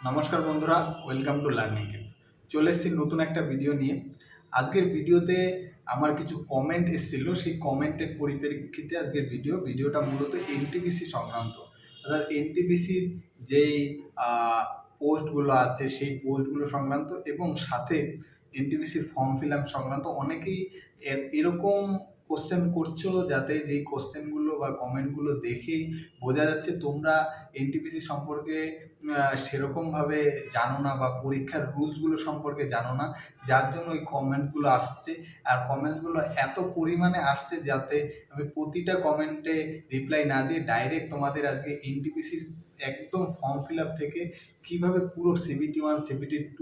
নমস্কার বন্ধুরা, welcome to learning kit. চলে এসেছি নতুন একটা ভিডিও নিয়ে। আজকের ভিডিওতে আমার কিছু কমেন্ট এসেছিল, সেই কমেন্টের পরিপ্রেক্ষিতে আজকের ভিডিওটা মূলত এনটিপিসি সংক্রান্ত। অর্থাৎ এনটিপিসির যেই পোস্টগুলো আছে সেই পোস্টগুলো সংক্রান্ত এবং সাথে এনটিপিসির ফর্ম ফিল আপ সংক্রান্ত। অনেকেই এরকম কোশ্চেন করছো, যাতে যেই কোশ্চেনগুলো বা কমেন্টগুলো দেখেই বোঝা যাচ্ছে তোমরা এনটিপিসি সম্পর্কে সেরকমভাবে জানো না বা পরীক্ষার রুলসগুলো সম্পর্কে জানো না, যার জন্য ওই কমেন্টসগুলো আসছে। আর কমেন্টসগুলো এত পরিমাণে আসছে যাতে আমি প্রতিটা কমেন্টে রিপ্লাই না দিয়ে ডাইরেক্ট তোমাদের আজকে এনটিপিসির একদম ফর্ম ফিল আপ থেকে কীভাবে পুরো CBT1 CBT2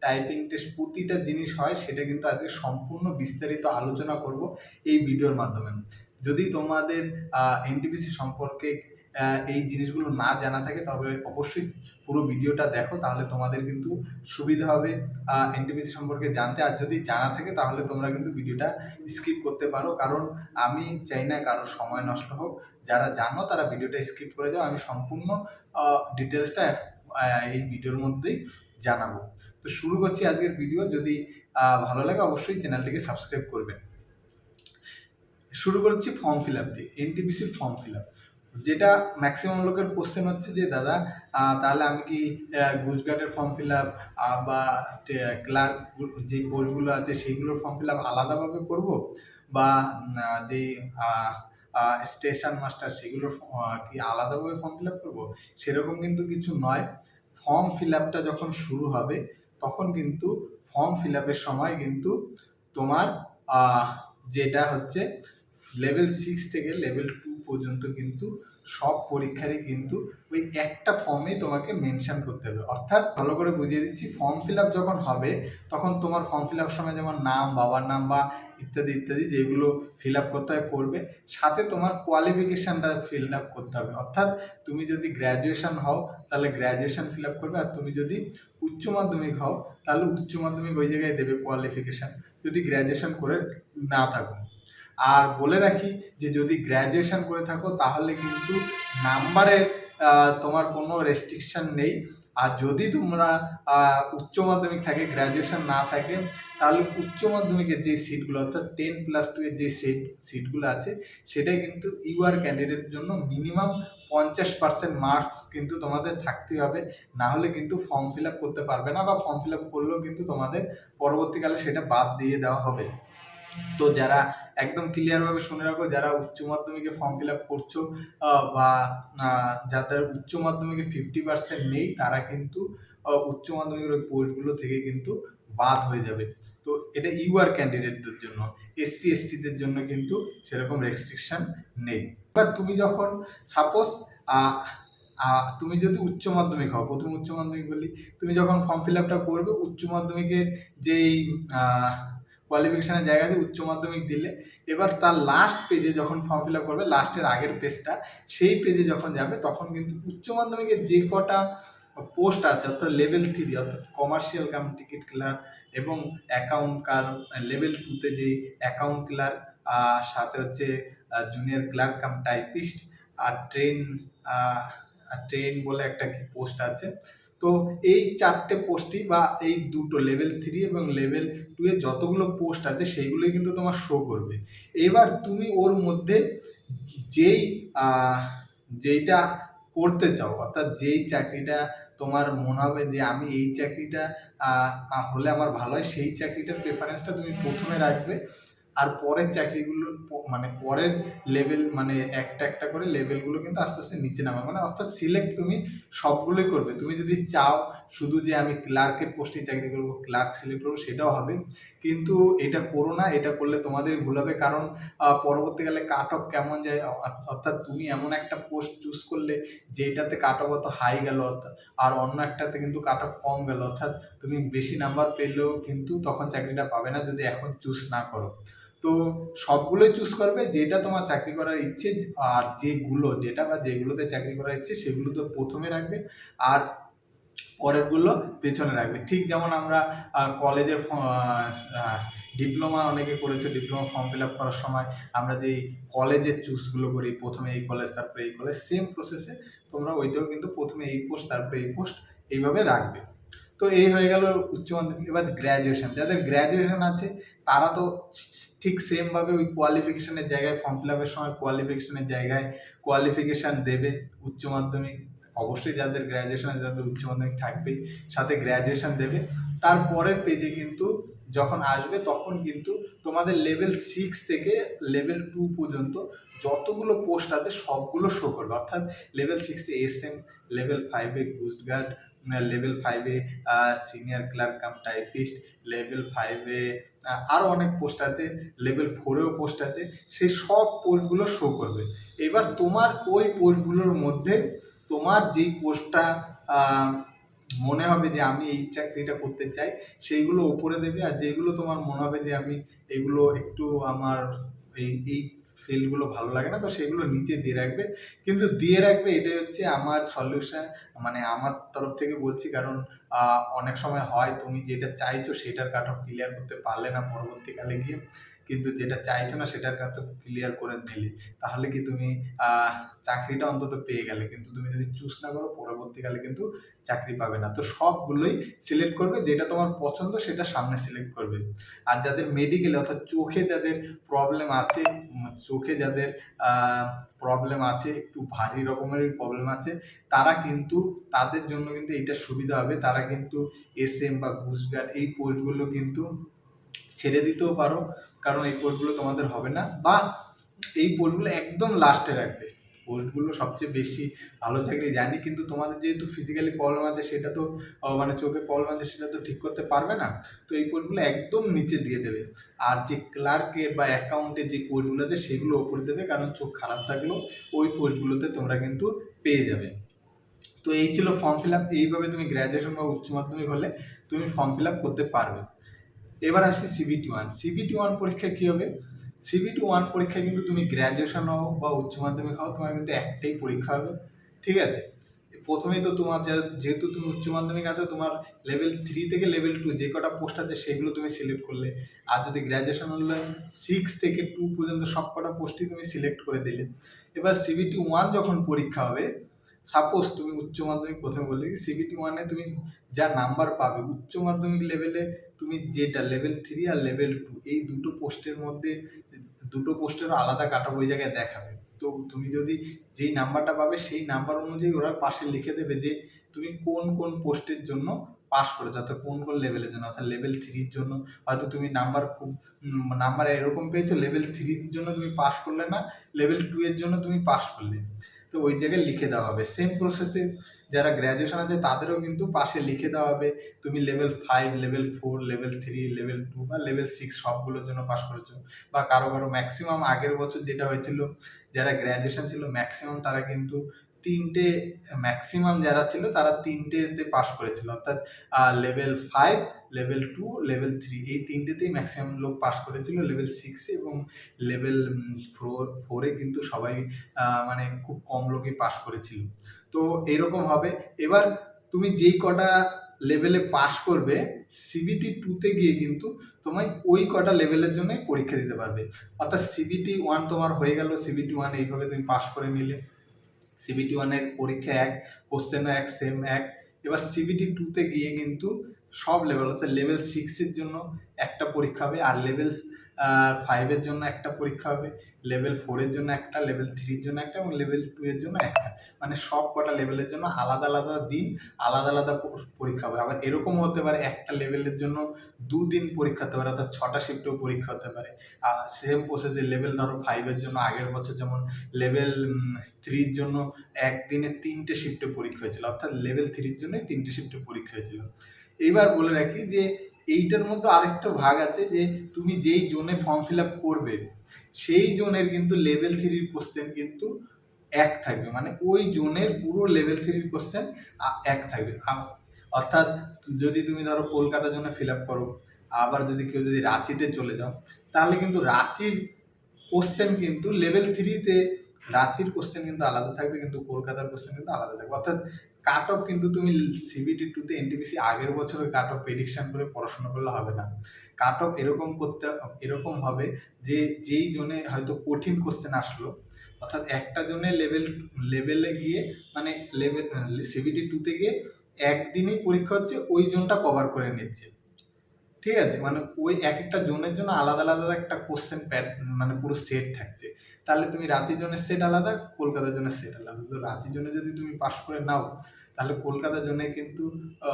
টাইপিং টেস্ট প্রতিটা জিনিস হয় সেটা কিন্তু আজকে সম্পূর্ণ বিস্তারিত আলোচনা করব এই ভিডিওর মাধ্যমে। যদি তোমাদের এনটিপিসি সম্পর্কে এই জিনিসগুলো না জানা থাকে তবে অবশ্যই পুরো ভিডিওটা দেখো, তাহলে তোমাদের কিন্তু সুবিধা হবে এনটিপিসি সম্পর্কে জানতে। আর যদি জানা থাকে তাহলে তোমরা কিন্তু ভিডিওটা স্কিপ করতে পারো, কারণ আমি চাই না কারো সময় নষ্ট হোক। যারা জানো তারা ভিডিওটা স্কিপ করে যাও, আমি সম্পূর্ণ ডিটেলসটা এই ভিডিওর মধ্যেই জানাবো। তো শুরু করছি আজকের ভিডিও। যদি ভালো লাগে অবশ্যই চ্যানেলটিকে সাবস্ক্রাইব করবেন। শুরু করছি ফর্ম ফিল আপ দিয়ে। এনটিপিসির ফর্ম ফিল আপ, যেটা ম্যাক্সিমাম লোকের কোশ্চেন হচ্ছে যে দাদা তাহলে আমি কি গুজরাটের ফর্ম ফিল আপ বা ক্লার্ক যে পোস্টগুলো আছে সেইগুলোর ফর্ম ফিল আপ আলাদাভাবে করবো, বা যেই স্টেশন মাস্টার সেগুলোর কি আলাদাভাবে ফর্ম ফিল আপ করবো? সেরকম কিন্তু কিছু নয়। ফর্ম ফিল আপটা যখন শুরু হবে তখন কিন্তু ফর্ম ফিল আপের সময় কিন্তু তোমার যেটা হচ্ছে লেভেল 6 থেকে লেভেল 2 পর্যন্ত কিন্তু সব পরীক্ষারই কিন্তু ওই একটা ফর্মে তোমাকে মেনশন করতে হবে। অর্থাৎ ভালো করে বুঝিয়ে দিচ্ছি, ফর্ম ফিল আপ যখন হবে তখন তোমার ফর্ম ফিল আপ সময় যেমন নাম, বাবার নাম বা ইত্যাদি ইত্যাদি যেগুলো ফিল আপ করতে হয় করবে, সাথে তোমার কোয়ালিফিকেশানটা ফিল আপ করতে হবে। অর্থাৎ তুমি যদি গ্র্যাজুয়েশন হও তাহলে গ্র্যাজুয়েশন ফিল আপ করবে, আর তুমি যদি উচ্চ মাধ্যমিক হও তাহলে উচ্চ মাধ্যমিক ওই জায়গায় দেবে কোয়ালিফিকেশান, যদি গ্র্যাজুয়েশন করে না থাকো। আর বলে রাখি যে যদি গ্র্যাজুয়েশন করে থাকো তাহলে কিন্তু নাম্বারের তোমার কোনো রেস্ট্রিকশন নেই। আর যদি তোমরা উচ্চ মাধ্যমিক থাকে, গ্র্যাজুয়েশন না থাকে, তাহলে উচ্চ মাধ্যমিকের যে সিটগুলো অর্থাৎ 10+2 এর যে সিটগুলো আছে সেটাই কিন্তু ইউআর ক্যান্ডিডেটের জন্য মিনিমাম 50% মার্কস কিন্তু তোমাদের থাকতে হবে, না হলে কিন্তু ফর্ম ফিল আপ করতে পারবে না, বা ফর্ম ফিল আপ করলেও কিন্তু তোমাদের পরবর্তীকালে সেটা বাদ দিয়ে দেওয়া হবে। তো যারা একদম ক্লিয়ারভাবে শুনে রাখো, যারা উচ্চ মাধ্যমিকে ফর্ম ফিল আপ করছো বা যাদের উচ্চ মাধ্যমিকে 50% নেই, তারা কিন্তু উচ্চ মাধ্যমিকের ওই পোস্টগুলো থেকে কিন্তু বাদ হয়ে যাবে। তো এটা ইউআর ক্যান্ডিডেটদের জন্য, SC ST-দের জন্য কিন্তু সেরকম রেস্ট্রিকশন নেই। এবার তুমি যখন সাপোজ তুমি যদি উচ্চ মাধ্যমিক হও, প্রথম উচ্চ মাধ্যমিক বলি, তুমি যখন ফর্ম ফিল আপটা করবে উচ্চ মাধ্যমিকের যেই কোয়ালিফিকেশানের জায়গা আছে উচ্চ মাধ্যমিক দিলে, এবার তার লাস্ট পেজে যখন ফর্ম ফিল আপ করবে, লাস্টের আগের পেজটা, সেই পেজে যখন যাবে তখন কিন্তু উচ্চ মাধ্যমিকের যে কটা পোস্ট আছে অর্থাৎ লেভেল 3 অর্থাৎ কমার্শিয়াল কাম টিকিট ক্লার্ক এবং অ্যাকাউন্ট লেভেল 2-তে যেই অ্যাকাউন্ট ক্লার্ক, সাথে হচ্ছে জুনিয়র ক্লার্ক কাম টাইপিস্ট, আর ট্রেন বলে একটা কি পোস্ট আছে। তো এই 4টে পোস্টই বা এই দুটো লেভেল 3 এবং লেভেল 2 এর যতগুলো পোস্ট আছে সেইগুলোই কিন্তু তোমার শো করবে। এবার তুমি ওর মধ্যে যেই যেইটা করতে চাও, অর্থাৎ যেই চাকরিটা তোমার মনে হবে যে আমি এই চাকরিটা হলে আমার ভালো হয়, সেই চাকরিটার প্রেফারেন্সটা তুমি প্রথমে রাখবে। আর পরের চাকরিগুলো মানে পরের লেভেল মানে একটা একটা করে লেভেলগুলো কিন্তু আস্তে আস্তে নিচে নামা, মানে অর্থাৎ সিলেক্ট তুমি সবগুলোই করবে। তুমি যদি চাও শুধু যে আমি ক্লার্কের পোস্টে চাকরি করবো, ক্লার্ক সিলেক্ট করবো, সেটাও হবে, কিন্তু এটা করো না। এটা করলে তোমাদের ভুল হবে, কারণ পরবর্তীকালে কাট অফ কেমন যায়, অর্থাৎ তুমি এমন একটা পোস্ট চুজ করলে যেটাতে কাট অফ অত হাই গেল, আর অন্য একটাতে কিন্তু কাট অফ কম গেল, অর্থাৎ তুমি বেশি নাম্বার পেলেও কিন্তু তখন চাকরিটা পাবে না যদি এখন চুজ না করো। তো সবগুলোই চুজ করবে যেটা তোমার চাকরি করার ইচ্ছে, আর যেগুলোতে চাকরি করার ইচ্ছে সেগুলো তো প্রথমে রাখবে আর পরেরগুলো পেছনে রাখবে। ঠিক যেমন আমরা কলেজের ডিপ্লোমা অনেকে করেছো, ডিপ্লোমা ফর্ম ফিল আপ করার সময় আমরা যেই কলেজের চুজগুলো করি, প্রথমে এই কলেজ তারপরে এই কলেজ, সেম প্রসেসে তোমরা ওইটাও কিন্তু প্রথমে এই পোস্ট তারপরে এই পোস্ট এইভাবে রাখবে। তো এই হয়ে গেল উচ্চ মাধ্যমিক। এবার গ্র্যাজুয়েশন, যাদের গ্র্যাজুয়েশন আছে তারা তো ঠিক সেমভাবে ওই কোয়ালিফিকেশনের জায়গায় ফর্ম ফিল আপের সময় কোয়ালিফিকেশনের জায়গায় কোয়ালিফিকেশান দেবে উচ্চ মাধ্যমিক। অবশ্যই যাদের গ্র্যাজুয়েশন আছে তাদের উচ্চ মাধ্যমিক থাকবেই, সাথে গ্র্যাজুয়েশন দেবে। তারপরের পেজে কিন্তু যখন আসবে তখন কিন্তু তোমাদের লেভেল 6 থেকে লেভেল 2 পর্যন্ত যতগুলো পোস্ট আছে সবগুলো শো করবে। অর্থাৎ লেভেল 6-এ এসএম, লেভেল 5-এ কোস্ট গার্ড, লেভেল 5-এ senior clerk cum typist, level 5-এ আরও অনেক পোস্ট আছে, লেভেল 4-এও পোস্ট আছে, সেই সব পোস্টগুলো শো করবে। এবার তোমার ওই পোস্টগুলোর মধ্যে তোমার যেই পোস্টটা মনে হবে যে আমি এই চাকরিটা করতে চাই সেইগুলো উপরে দেবে, আর যেগুলো তোমার মনে হবে যে আমি এগুলো একটু আমার এই ফিল্ডগুলো ভালো লাগে না, তো সেগুলো নিচে দিয়ে রাখবে। কিন্তু দিয়ে রাখবে, এটাই হচ্ছে আমার সলিউশন, মানে আমার তরফ থেকে বলছি। কারণ অনেক সময় হয় তুমি যেটা চাইছো সেটার কাট অফ ক্লিয়ার করতে পারলে না পরবর্তীকালে গিয়ে, কিন্তু যেটা চাইছো না সেটার কাট অফ ক্লিয়ার করে নিলে তাহলে কি তুমি চাকরিটা অন্তত পেয়ে গেলে। কিন্তু তুমি যদি চুজ না করো পরবর্তীকালে কিন্তু চাকরি পাবে না। তো সবগুলোই সিলেক্ট করবে, যেটা তোমার পছন্দ সেটা সামনে সিলেক্ট করবে। আর যাদের মেডিকেলে অর্থাৎ চোখে যাদের প্রবলেম আছে, চোখে যাদের প্রবলেম আছে, একটু ভারী রকমের প্রবলেম আছে, তারা কিন্তু তাদের জন্য কিন্তু এইটা সুবিধা হবে। তারা কিন্তু এসএম বা গুজগার্ড এই পোস্টগুলো কিন্তু ছেড়ে দিতেও পারো, কারণ এই পোস্টগুলো তোমাদের হবে না, বা এই পোস্টগুলো একদম লাস্টে রাখবে। পোস্টগুলো সবচেয়ে বেশি ভালো চাকরি জানি, কিন্তু তোমাদের যেহেতু ফিজিক্যালি প্রবলেম আছে সেটা তো মানে চোখে প্রবলেম আছে সেটা তো ঠিক করতে পারবে না, তো এই পোস্টগুলো একদম নিচে দিয়ে দেবে। আর যে ক্লার্কের বা অ্যাকাউন্টে যে পোস্টগুলো আছে সেগুলো ওপরে দেবে, কারণ চোখ খারাপ থাকলেও ওই পোস্টগুলোতে তোমরা কিন্তু পেয়ে যাবে। তো এই ছিল ফর্ম ফিল আপ। এইভাবে তুমি গ্র্যাজুয়েশন বা উচ্চ মাধ্যমিক হলে তুমি ফর্ম ফিল আপ করতে পারবে। এবার আসি CBT-1। CBT-1 পরীক্ষা কী হবে? CBT-1 পরীক্ষায় কিন্তু তুমি গ্র্যাজুয়েশন হও বা উচ্চ মাধ্যমিক হও, তোমার কিন্তু একটাই পরীক্ষা হবে, ঠিক আছে? প্রথমেই তো তোমার যেহেতু তুমি উচ্চ মাধ্যমিক আছো, তোমার লেভেল 3 থেকে লেভেল 2 যে কটা পোস্ট আছে সেগুলো তুমি সিলেক্ট করলে। আর যদি গ্র্যাজুয়েশন হলে 6 থেকে 2 পর্যন্ত সব কটা পোস্টই তুমি সিলেক্ট করে দিলে। এবার CBT-1 যখন পরীক্ষা হবে, সাপোজ তুমি উচ্চ মাধ্যমিক প্রথমে বললে কি CBT-1-এ তুমি যা নাম্বার পাবে উচ্চ মাধ্যমিক লেভেলে, তুমি যেটা লেভেল 3 আর লেভেল 2 এই দুটো পোস্টের মধ্যে দুটো পোস্টেরও আলাদা কাট অফ ওই জায়গায় দেখাবে। তো তুমি যদি যেই নাম্বারটা পাবে সেই নাম্বার অনুযায়ী ওরা পাশে লিখে দেবে যে তুমি কোন কোন পোস্টের জন্য পাস করেছো, অর্থাৎ কোন কোন লেভেলের জন্য। অর্থাৎ লেভেল 3-র জন্য হয়তো তুমি নাম্বার এরকম পেয়েছো, লেভেল 3-র জন্য তুমি পাস করলে না, লেভেল 2-এর জন্য তুমি পাস করলে, তো ওই জায়গায় লিখে দেওয়া হবে। সেম প্রসেসে যারা গ্র্যাজুয়েশন আছে তাদেরও কিন্তু পাশে লিখে দেওয়া হবে তুমি লেভেল 5, লেভেল 4, লেভেল 3, লেভেল 2 বা লেভেল 6 সবগুলোর জন্য পাস করেছো। বা কারো কারো ম্যাক্সিমাম আগের বছর যেটা হয়েছিল, যারা গ্র্যাজুয়েশন ছিল ম্যাক্সিমাম তারা কিন্তু তিনটে, ম্যাক্সিমাম যারা ছিল তারা তিনটেতে পাস করেছিল। অর্থাৎ লেভেল 5, লেভেল 2, লেভেল 3 এই তিনটেতেই ম্যাক্সিমাম লোক পাস করেছিল। লেভেল 6-এ এবং লেভেল 4-এ কিন্তু সবাই মানে খুব কম লোকই পাস করেছিল। তো এরকম হবে। এবার তুমি যেই কটা লেভেলে পাস করবে CBT-2-তে গিয়ে কিন্তু তোমায় ওই কটা লেভেলের জন্যই পরীক্ষা দিতে পারবে। অর্থাৎ CBT-1 তোমার হয়ে গেল, CBT-1 এইভাবে তুমি পাস করে নিলে। CBT-1-এর পরীক্ষা এক, কোশ্চেনও এক, সেম এক। এবার CBT-2-তে গিয়ে কিন্তু সব লেভেল, অর্থাৎ লেভেল 6-এর জন্য একটা পরীক্ষা হবে, আর লেভেল 5-এর জন্য একটা পরীক্ষা হবে, লেভেল 4-এর জন্য একটা, লেভেল 3-র জন্য একটা এবং লেভেল 2-এর জন্য একটা। মানে সব কটা লেভেলের জন্য আলাদা আলাদা দিন, আলাদা আলাদা পরীক্ষা হবে। আবার এরকমও হতে পারে একটা লেভেলের জন্য 2 দিন পরীক্ষা হতে পারে, অর্থাৎ 6টা শিফটেও পরীক্ষা হতে পারে। সেম প্রসেসে লেভেল ধরো 5-এর জন্য আগের বছর যেমন লেভেল 3-র জন্য একদিনে 3টে শিফটে পরীক্ষা হয়েছিল, অর্থাৎ লেভেল 3-র জন্যই 3টে শিফটে পরীক্ষা হয়েছিল। এইবার বলে রাখি যে এইটার মধ্যে আরেকটা ভাগ আছে যে তুমি যেই জোনে ফর্ম ফিল আপ করবে সেই জোনের কিন্তু লেভেল 3-র কোশ্চেন কিন্তু এক থাকবে, মানে ওই জোনের পুরো লেভেল 3-র কোশ্চেন এক থাকবে। অর্থাৎ যদি তুমি ধরো কলকাতার জন্য ফিল আপ করো, আবার যদি কেউ যদি রাঁচিতে চলে যাও, তাহলে কিন্তু রাঁচির কোশ্চেন কিন্তু লেভেল 3-তে রাঁচির কোশ্চেন কিন্তু আলাদা থাকবে, কিন্তু কলকাতার কোশ্চেন কিন্তু আলাদা থাকবে। অর্থাৎ কাট অফ কিন্তু তুমি CBT-2-তে NTPC আগের বছরের কাট অফ প্রেডিকশন করে পড়াশোনা করলে হবে না। কাট অফ এরকম হবে যে যেই জোনে হয়তো কঠিন কোশ্চেন আসলো, অর্থাৎ একটা জোনে লেভেলে গিয়ে মানে লেভেল CBT-2-তে গিয়ে একদিনই পরীক্ষা হচ্ছে, ওই জোনটা কভার করে নিচ্ছে। ঠিক আছে, মানে ওই এক একটা জোনের জন্য আলাদা আলাদা একটা কোশ্চেন মানে পুরো সেট থাকছে। তাহলে তুমি রাঁচি জোনের সেট আলাদা, কলকাতার জন্য সেট আলাদা। তো রাঁচি জোনে যদি তুমি পাস করে নাও, তাহলে কলকাতার জন্য কিন্তু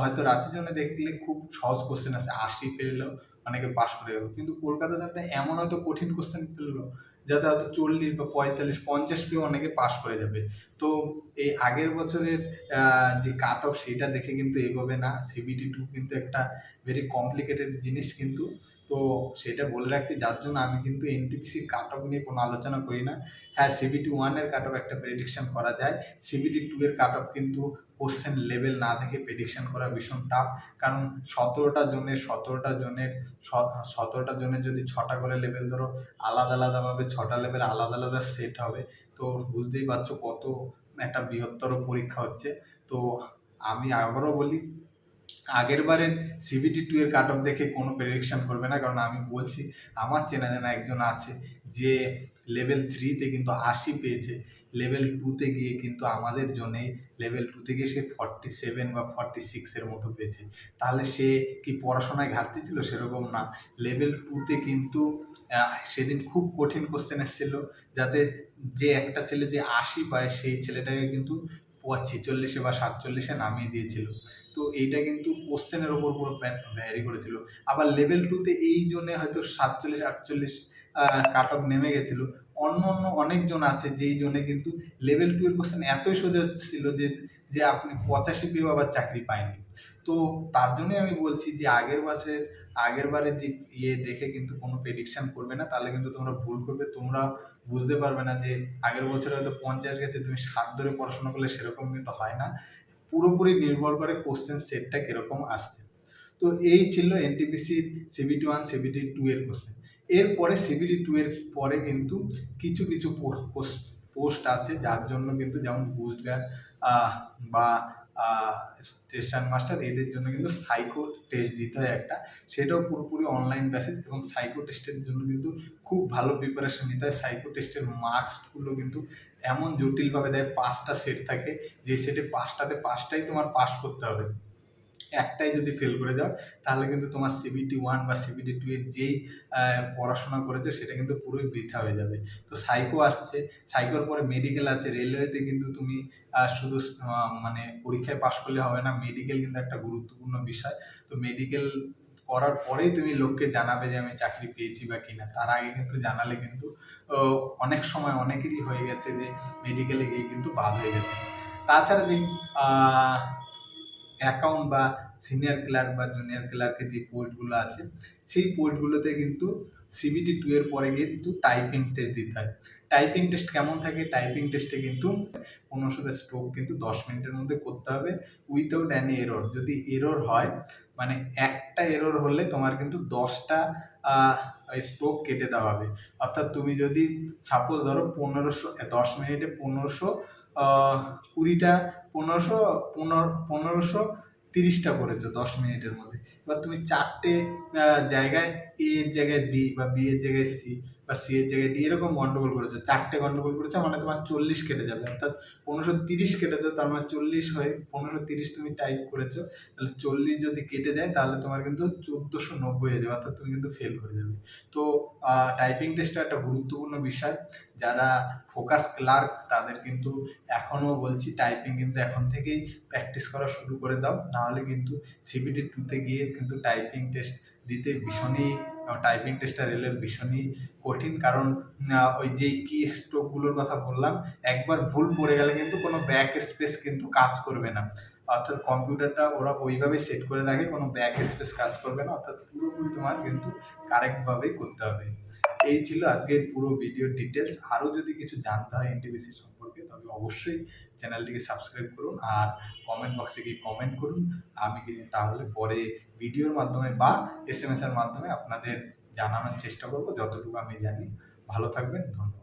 হয়তো রাঁচি জোনে দেখলে খুব সহজ কোশ্চেন আছে, 80 পেলেও অনেকে পাস করে গেল, কিন্তু কলকাতার জন্য এমন হয়তো কঠিন কোশ্চেন পেলো যাতে হয়তো 40 বা 45 50 পেয়ে অনেকে পাস করে যাবে। তো এই আগের বছরের যে কাট অফ সেটা দেখে কিন্তু এগোবে না। CBT2 কিন্তু একটা ভেরি কমপ্লিকেটেড জিনিস কিন্তু। তো সেটা বলে রাখছি, যার জন্য আমি কিন্তু এনটিপিসির কাট অফ নিয়ে কোনো আলোচনা করি না। হ্যাঁ, CBT1 এর কাট অফ একটা প্রেডিকশন করা যায়, CBT2 এর কাট অফ কিন্তু কোশ্চেন লেভেল না থেকে প্রেডিকশন করা ভীষণ টাফ। কারণ 17টা জনের যদি 6টা করে লেভেল ধরো, আলাদা আলাদাভাবে 6টা লেভেল আলাদা আলাদা সেট হবে। তো বুঝতেই পারছো কত একটা বৃহত্তর পরীক্ষা হচ্ছে। তো আমি আবারও বলি, আগের বারের CBT2 এর কাট অফ দেখে কোনো প্রেডিকশন করবে না, কারণ আমি বলছি আমার চেনা জানা একজন আছে যে লেভেল 3-তে কিন্তু 80 পেয়েছে, লেভেল 2-তে গিয়ে কিন্তু আমাদের জন্যে লেভেল 2-তে গিয়ে সে 47 বা 46-এর মতো পেয়েছে। তাহলে সে কি পড়াশোনায় ঘাটতি ছিল? সেরকম না। লেভেল 2-তে কিন্তু সেদিন খুব কঠিন কোশ্চেন এসেছিল, যাতে যে একটা ছেলে যে 80 পায় সেই ছেলেটাকে কিন্তু 46 বা 47-এ নামিয়ে দিয়েছিল। তো এইটা কিন্তু কোশ্চেনের ওপর পুরো ভ্যারি করেছিল। আবার লেভেল 2-তে এই জন্যে হয়তো 47 48 কাট অফ নেমে গেছিলো। অন্য অন্য অনেকজন আছে যেই জন্যে কিন্তু লেভেল 2 এর কোশ্চেন এতই সোজা ছিল যে যে আপনি 85 পেয়েও আবার চাকরি পায়নি। তো তার জন্যই আমি বলছি যে আগের বারের যে দেখে কিন্তু কোনো প্রেডিকশন করবে না, তাহলে কিন্তু তোমরা ভুল করবে। তোমরা বুঝতে পারবে না যে আগের বছরে হয়তো 50 গেছে, তুমি 60 ধরে পড়াশোনা করলে সেরকম কিন্তু হয় না। পুরোপুরি নির্ভর করে কোশ্চেন সেটটা কিরকম আসছে। তো এই ছিল এনটিপিসির CBT1 CBT2 এর কোশ্চেন। এরপরে CBT2 এর পরে কিন্তু কিছু কিছু পোস্ট আছে, যার জন্য কিন্তু যেমন বুস্ট গার্ড বা স্টেশন মাস্টার, এদের জন্য কিন্তু সাইকো টেস্ট দিতে হয় একটা, সেটাও পুরোপুরি অনলাইন বেসিস। এবং সাইকো টেস্টের জন্য কিন্তু খুব ভালো প্রিপারেশন নিতে হয়। সাইকো টেস্টের মার্কসগুলো কিন্তু এমন জটিলভাবে দেয়, 5টা সেট থাকে, যে সেটে 5টাতে 5টাই তোমার পাস করতে হবে। একটাই যদি ফেল করে যাও, তাহলে কিন্তু তোমার CBT1 বা CBT2 এর যেই পড়াশোনা করেছো সেটা কিন্তু পুরোই বৃথা হয়ে যাবে। তো সাইকো আসছে, সাইকোর পরে মেডিকেল আছে। রেলওয়েতে কিন্তু তুমি শুধু মানে পরীক্ষায় পাশ করলে হবে না, মেডিকেল কিন্তু একটা গুরুত্বপূর্ণ বিষয়। তো মেডিকেল করার পরেই তুমি লোককে জানাবে যে আমি চাকরি পেয়েছি বা কিনা। তার আগে কিন্তু জানালে কিন্তু অনেক সময় অনেকেরই হয়ে গেছে যে মেডিকেলে গিয়ে কিন্তু বাদ হয়ে গেছে। তাছাড়া যে অ্যাকাউন্ট বা সিনিয়র ক্লার্ক বা জুনিয়র ক্লার্কের যে পোস্টগুলো আছে, সেই পোস্টগুলোতে কিন্তু CBT2 এর পরে কিন্তু টাইপিং টেস্ট দিতে হয়। টাইপিং টেস্ট কেমন থাকে? টাইপিং টেস্টে কিন্তু 1500 স্ট্রোক কিন্তু 10 মিনিটের মধ্যে করতে হবে, উইথাউট অ্যানি এরর। যদি এরর হয়, মানে একটা এরর হলে তোমার কিন্তু 10টা স্ট্রোক কেটে দেওয়া হবে। অর্থাৎ তুমি যদি সাপোজ ধরো 10 মিনিটে 20টা 1530টা করেছো 10 মিনিটের মধ্যে। এবার তুমি 4টে জায়গায়, A এর জায়গায় B বা B এর জায়গায় C বা C এর জায়গায় D এরকম গন্ডগোল করেছো, 4টে গন্ডগোল করেছো, মানে তোমার 40 কেটে যাবে। অর্থাৎ 1530 কেটেছো, তার মানে 40 হয়ে 1530 তুমি টাইপ করেছো, তাহলে 40 যদি কেটে যায় তাহলে তোমার কিন্তু 1490 হয়ে যাবে, অর্থাৎ তুমি কিন্তু ফেল করে যাবে। তো টাইপিং টেস্টটা একটা গুরুত্বপূর্ণ বিষয়। যারা ফোকাস ক্লার্ক তাদের কিন্তু এখনও বলছি, টাইপিং কিন্তু এখন থেকেই প্র্যাকটিস করা শুরু করে দাও, নাহলে কিন্তু CBT2-তে গিয়ে কিন্তু টাইপিং টেস্ট দিতে টাইপিং টেস্টটা রেলের ভীষণই কঠিন। কারণ ওই যে কি স্ট্রোকগুলোর কথা বললাম, একবার ভুল পড়ে গেলে কিন্তু কোনো ব্যাক স্পেস কিন্তু কাজ করবে না। অর্থাৎ কম্পিউটারটা ওরা ওইভাবে সেট করে রাখে, কোনো ব্যাক স্পেস কাজ করবে না, অর্থাৎ পুরোপুরি তোমার কিন্তু কারেক্টভাবেই করতে হবে। এই ছিল আজকের পুরো ভিডিওর ডিটেলস। আরও যদি কিছু জানতে হয় এনটিপিসি সম্পর্কে, তবে অবশ্যই চ্যানেলটিকে সাবস্ক্রাইব করুন আর কমেন্ট বক্সে গিয়ে কমেন্ট করুন। আমি তাহলে পরে ভিডিওর মাধ্যমে বা SMS এর মাধ্যমে আপনাদের জানানোর চেষ্টা করব যতটুকু আমি জানি। ভালো থাকবেন, ধন্যবাদ।